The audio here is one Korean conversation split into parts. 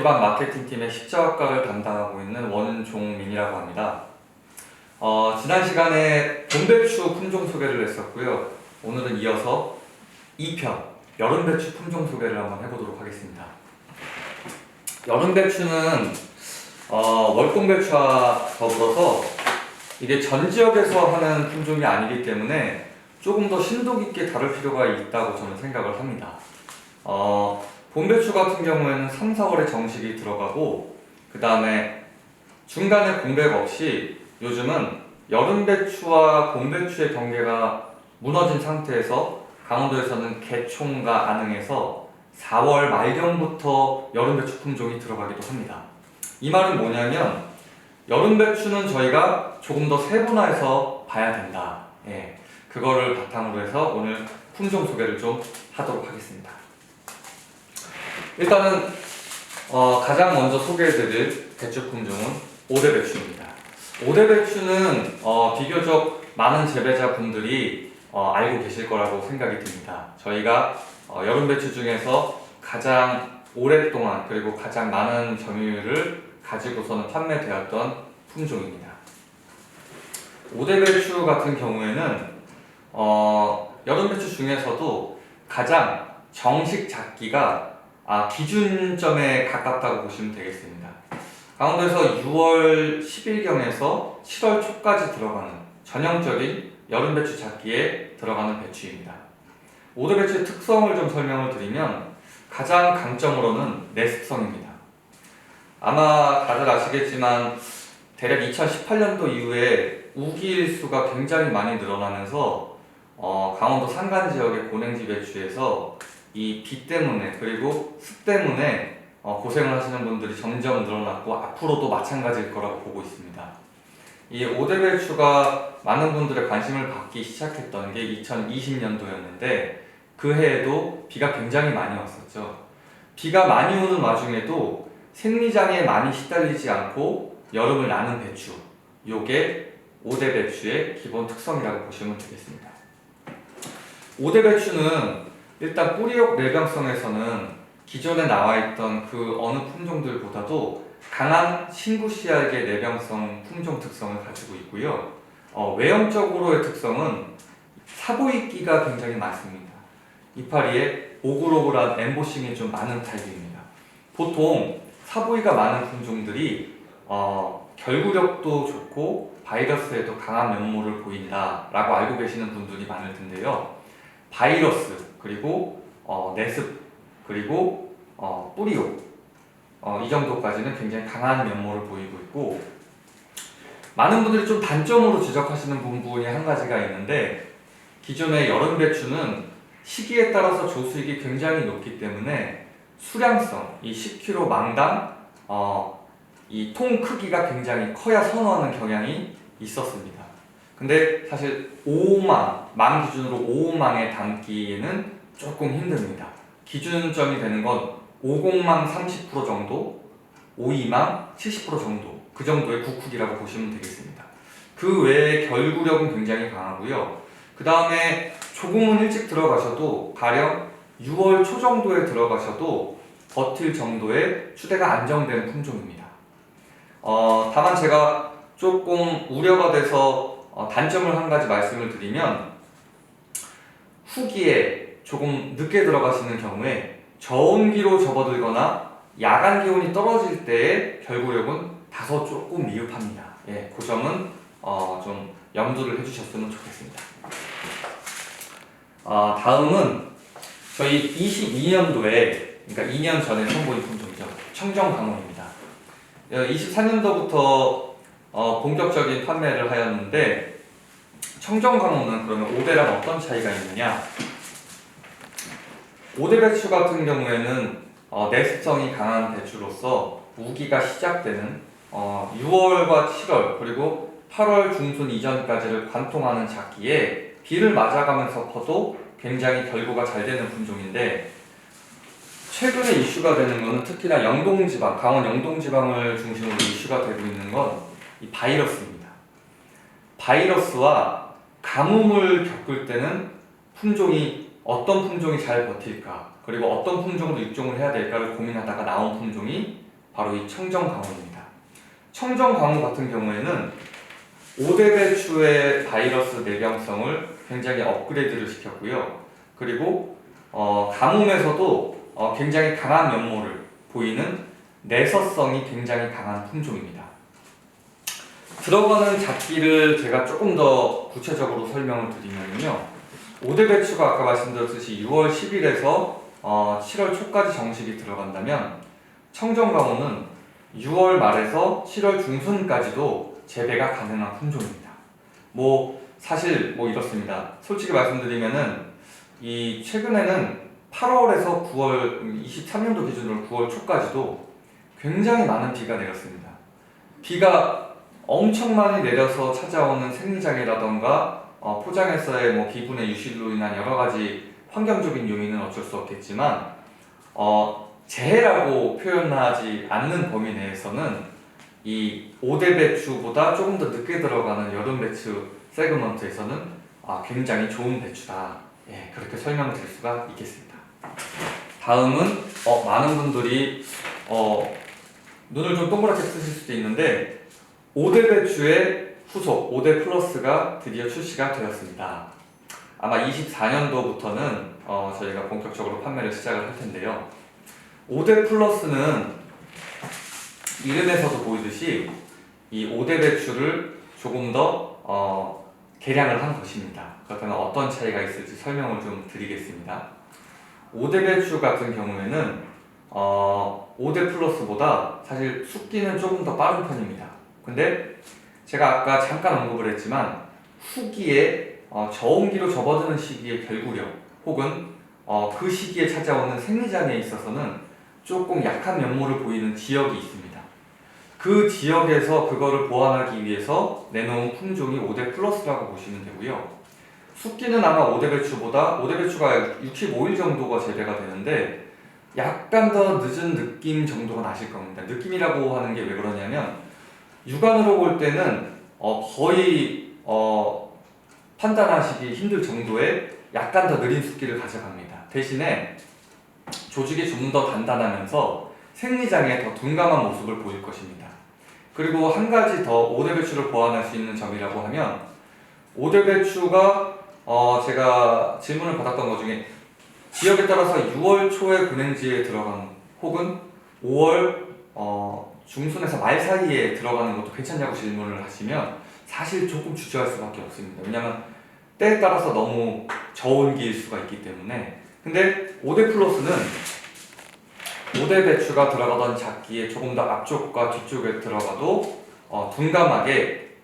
제조반 마케팅팀의 십자학과를 담당하고 있는 원종민이라고 합니다. 지난 시간에 봄배추 품종 소개를 했었고요. 오늘은 이어서 2편 여름배추 품종 소개를 한번 해보도록 하겠습니다. 여름배추는 월동배추와 더불어서 이게 전 지역에서 하는 품종이 아니기 때문에 조금 더 심도 깊게 다룰 필요가 있다고 저는 생각을 합니다. 봄배추 같은 경우에는 3, 4월에 정식이 들어가고 그 다음에 중간에 공백 없이 요즘은 여름배추와 봄배추의 경계가 무너진 상태에서 강원도에서는 개총과 안흥에서 4월 말경부터 여름배추 품종이 들어가기도 합니다. 이 말은 뭐냐면 여름배추는 저희가 조금 더 세분화해서 봐야 된다. 그거를 바탕으로 해서 오늘 품종 소개를 좀 하도록 하겠습니다. 일단은 가장 먼저 소개해드릴 배추 품종은 오대배추입니다. 오대배추는 비교적 많은 재배자분들이 알고 계실 거라고 생각이 듭니다. 저희가 여름배추 중에서 가장 오랫동안 그리고 가장 많은 점유율을 가지고서는 판매되었던 품종입니다. 오대배추 같은 경우에는 여름배추 중에서도 가장 정식 작기가 기준점에 가깝다고 보시면 되겠습니다. 강원도에서 6월 10일경에서 7월 초까지 들어가는 전형적인 여름배추 작기에 들어가는 배추입니다. 오대배추의 특성을 좀 설명을 드리면 가장 강점으로는 내습성입니다. 아마 다들 아시겠지만 대략 2018년도 이후에 우기일수가 굉장히 많이 늘어나면서 강원도 산간 지역의 고랭지 배추에서 이 비 때문에 그리고 습 때문에 고생을 하시는 분들이 점점 늘어났고 앞으로도 마찬가지일 거라고 보고 있습니다. 이 오대배추가 많은 분들의 관심을 받기 시작했던 게 2020년도였는데 그 해에도 비가 굉장히 많이 왔었죠. 비가 많이 오는 와중에도 생리장애에 많이 시달리지 않고 여름을 나는 배추, 요게 오대배추의 기본 특성이라고 보시면 되겠습니다. 오대배추는 일단 뿌리옥 내병성에서는 기존에 나와있던 그 어느 품종들보다도 강한 신구 씨알계 내병성 품종 특성을 가지고 있고요. 외형적으로의 특성은 사보이기가 굉장히 많습니다. 이파리에 오글오글한 엠보싱이 좀 많은 타입입니다. 보통 사보이가 많은 품종들이 결구력도 좋고 바이러스에도 강한 면모를 보인다라고 알고 계시는 분들이 많을 텐데요. 바이러스, 그리고 내습, 그리고 뿌리옥 이 정도까지는 굉장히 강한 면모를 보이고 있고, 많은 분들이 좀 단점으로 지적하시는 부분이 한 가지가 있는데 기존의 여름배추는 시기에 따라서 조수익이 굉장히 높기 때문에 수량성, 이 10kg 망당 이 통 크기가 굉장히 커야 선호하는 경향이 있었습니다. 근데 사실 5호망, 망 기준으로 5호망에 담기에는 조금 힘듭니다. 기준점이 되는 건 50망 30% 정도, 52망 70% 정도, 그 정도의 국후기라고 보시면 되겠습니다. 그 외에 결구력은 굉장히 강하고요. 그 다음에 조금은 일찍 들어가셔도 가령 6월 초 정도에 들어가셔도 버틸 정도의 추대가 안정된 품종입니다. 다만 제가 조금 우려가 돼서 단점을 한 가지 말씀을 드리면, 후기에 조금 늦게 들어가시는 경우에 저온기로 접어들거나 야간 기온이 떨어질 때의 결구력은 다소 조금 미흡합니다. 그 점은 좀 염두를 해주셨으면 좋겠습니다. 다음은 저희 22년도에, 그러니까 2년 전에 선보인 품종이죠. 청정강원입니다. 24년도부터 본격적인 판매를 하였는데, 청정강원은 그러면 오대랑 어떤 차이가 있느냐? 오대배추 같은 경우에는 내습성이 강한 배추로서 우기가 시작되는 6월과 7월 그리고 8월 중순 이전까지를 관통하는 작기에 비를 맞아가면서 커도 굉장히 결구가 잘 되는 품종인데, 최근에 이슈가 되는 것은 특히나 영동지방, 강원 영동지방을 중심으로 이슈가 되고 있는 건 이 바이러스입니다. 바이러스와 가뭄을 겪을 때는 어떤 품종이 잘 버틸까, 그리고 어떤 품종으로 육종을 해야 될까를 고민하다가 나온 품종이 바로 이 청정강우입니다. 청정강우 같은 경우에는 오대배추의 바이러스 내병성을 굉장히 업그레이드를 시켰고요. 그리고 가뭄에서도 굉장히 강한 면모를 보이는 내서성이 굉장히 강한 품종입니다. 들어가는 작기를 제가 조금 더 구체적으로 설명을 드리면요. 오대배추가 아까 말씀드렸듯이 6월 10일에서 7월 초까지 정식이 들어간다면 청정강우는 6월 말에서 7월 중순까지도 재배가 가능한 품종입니다. 사실 이렇습니다. 솔직히 말씀드리면은 이 최근에는 8월에서 9월 23년도 기준으로 9월 초까지도 굉장히 많은 비가 내렸습니다. 비가 엄청 많이 내려서 찾아오는 생리장애라던가 포장에서의 기분의 유실로 인한 여러 가지 환경적인 요인은 어쩔 수 없겠지만 재해라고 표현하지 않는 범위 내에서는 이 오대배추보다 조금 더 늦게 들어가는 여름배추 세그먼트에서는 굉장히 좋은 배추다. 그렇게 설명드릴 수가 있겠습니다. 다음은 많은 분들이 눈을 좀 동그랗게 뜨실 수도 있는데 오대배추의 후속 오대 플러스가 드디어 출시가 되었습니다. 아마 24년도부터는 저희가 본격적으로 판매를 시작을 할 텐데요. 오대 플러스는 이름에서도 보이듯이 이 오대배추를 조금 더 개량을 한 것입니다. 그렇다면 어떤 차이가 있을지 설명을 좀 드리겠습니다. 오대배추 같은 경우에는 오대 플러스보다 사실 숙기는 조금 더 빠른 편입니다. 근데 제가 아까 잠깐 언급을 했지만 후기에 저온기로 접어드는 시기의 결구력 혹은 그 시기에 찾아오는 생리장애에 있어서는 조금 약한 면모를 보이는 지역이 있습니다. 그 지역에서 그거를 보완하기 위해서 내놓은 품종이 오대 플러스라고 보시면 되고요. 숙기는 아마 오대배추가 65일 정도가 재배가 되는데 약간 더 늦은 느낌 정도가 나실 겁니다. 느낌이라고 하는 게 왜 그러냐면 육안으로 볼 때는 거의 판단하시기 힘들 정도의 약간 더 느린 숙기를 가져갑니다. 대신에 조직이 좀 더 단단하면서 생리장에 더 둔감한 모습을 보일 것입니다. 그리고 한 가지 더 오대배추를 보완할 수 있는 점이라고 하면 오대배추가 제가 질문을 받았던 것 중에 지역에 따라서 6월 초에 근행지에 들어간 혹은 5월 중순에서 말 사이에 들어가는 것도 괜찮냐고 질문을 하시면 사실 조금 주저할 수밖에 없습니다. 왜냐하면 때에 따라서 너무 저온기일 수가 있기 때문에. 근데 오대 플러스는 오대배추가 들어가던 작기에 조금 더 앞쪽과 뒤쪽에 들어가도 둔감하게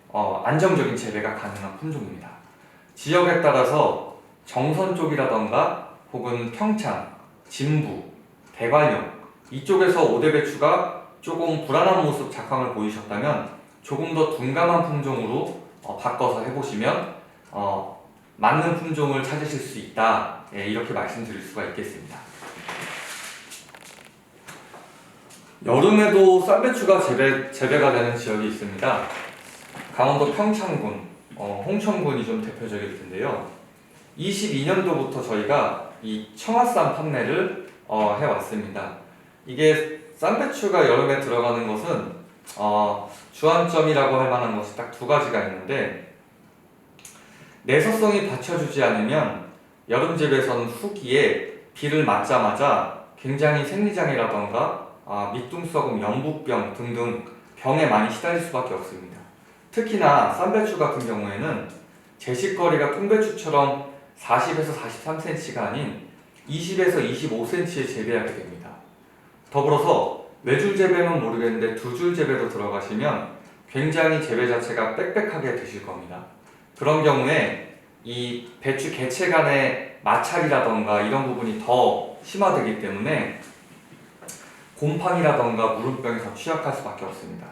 안정적인 재배가 가능한 품종입니다. 지역에 따라서 정선 쪽이라던가 혹은 평창, 진부, 대관령 이쪽에서 오대배추가 조금 불안한 모습 작황을 보이셨다면 조금 더 둔감한 품종으로 바꿔서 해보시면 맞는 품종을 찾으실 수 있다. 이렇게 말씀드릴 수가 있겠습니다. 여름에도 쌈배추가 재배가 되는 지역이 있습니다. 강원도 평창군, 홍천군이 좀 대표적일 텐데요. 22년도부터 저희가 이 청화쌈 판매를 해왔습니다. 이게 쌈배추가 여름에 들어가는 것은 주안점이라고 할 만한 것이 딱 두 가지가 있는데 내서성이 받쳐주지 않으면 여름 재배선 후기에 비를 맞자마자 굉장히 생리장애라던가 밑둥썩음, 연부병 등등 병에 많이 시달릴 수밖에 없습니다. 특히나 쌈배추 같은 경우에는 제식거리가 통배추처럼 40에서 43cm가 아닌 20에서 25cm에 재배하게 됩니다. 더불어서 외줄 재배는 모르겠는데 두줄 재배로 들어가시면 굉장히 재배 자체가 빽빽하게 되실 겁니다. 그런 경우에 이 배추 개체 간의 마찰이라던가 이런 부분이 더 심화되기 때문에 곰팡이라던가 무름병이 더 취약할 수밖에 없습니다.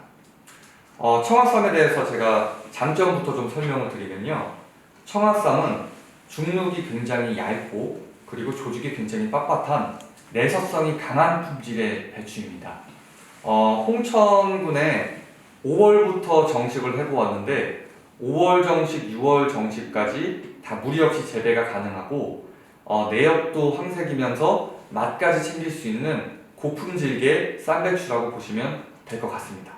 청화쌈에 대해서 제가 장점부터 좀 설명을 드리면요. 청화쌈은 중육이 굉장히 얇고 그리고 조직이 굉장히 빳빳한 내서성이 강한 품질의 배추입니다. 홍천군에 5월부터 정식을 해보았는데 5월 정식, 6월 정식까지 다 무리 없이 재배가 가능하고 내역도 황색이면서 맛까지 챙길 수 있는 고품질계 쌈배추라고 보시면 될 것 같습니다.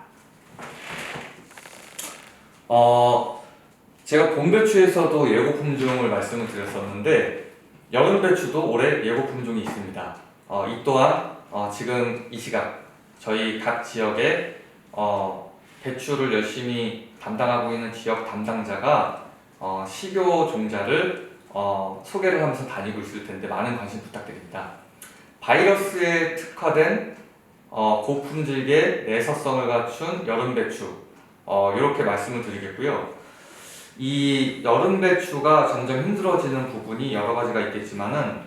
제가 봄배추에서도 예고 품종을 말씀을 드렸었는데 여름배추도 올해 예고 품종이 있습니다. 이 또한 지금 이 시각 저희 각 지역에 배추를 열심히 담당하고 있는 지역 담당자가 식용 종자를 소개를 하면서 다니고 있을 텐데 많은 관심 부탁드립니다. 바이러스에 특화된 고품질계 내서성을 갖춘 여름배추 이렇게 말씀을 드리겠고요. 이 여름배추가 점점 힘들어지는 부분이 여러 가지가 있겠지만은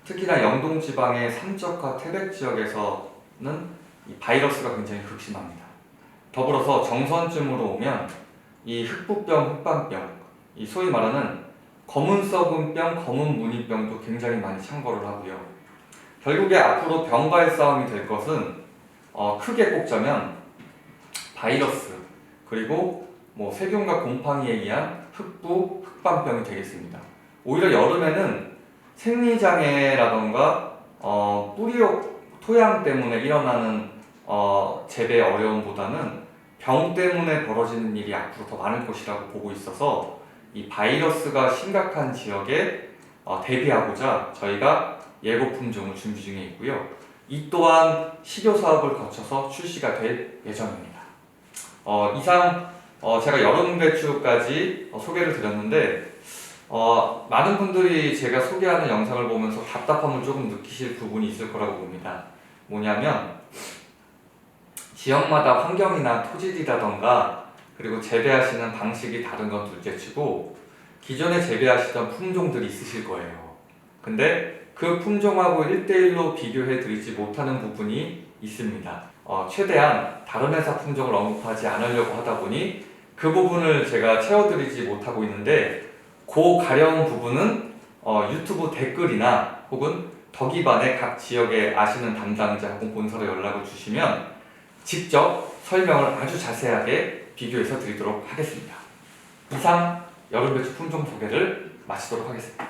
특히나 영동 지방의 삼척과 태백 지역에서는 이 바이러스가 굉장히 극심합니다. 더불어서 정선쯤으로 오면 이 흑부병, 흑방병, 이 소위 말하는 검은 썩은병, 검은 무늬병도 굉장히 많이 창궐을 하고요. 결국에 앞으로 병과의 싸움이 될 것은 크게 꼽자면 바이러스 그리고 세균과 곰팡이에 의한 흑부, 흑방병이 되겠습니다. 오히려 여름에는 생리장애라던가 뿌리옥 토양 때문에 일어나는 재배 어려움보다는 병 때문에 벌어지는 일이 앞으로 더 많을 것이라고 보고 있어서 이 바이러스가 심각한 지역에 대비하고자 저희가 예고 품종을 준비 중에 있고요. 이 또한 시교 사업을 거쳐서 출시가 될 예정입니다. 이상 제가 여름배추까지 소개를 드렸는데 많은 분들이 제가 소개하는 영상을 보면서 답답함을 조금 느끼실 부분이 있을 거라고 봅니다. 뭐냐면 지역마다 환경이나 토질이라던가 그리고 재배하시는 방식이 다른 건 둘째치고 기존에 재배하시던 품종들이 있으실 거예요. 근데 그 품종하고 1대1로 비교해 드리지 못하는 부분이 있습니다. 최대한 다른 회사 품종을 언급하지 않으려고 하다 보니 그 부분을 제가 채워드리지 못하고 있는데 그 가려운 부분은 유튜브 댓글이나 혹은 덕이반의 각 지역에 아시는 담당자 혹은 본사로 연락을 주시면 직접 설명을 아주 자세하게 비교해서 드리도록 하겠습니다. 이상 여름배추 품종 소개를 마치도록 하겠습니다.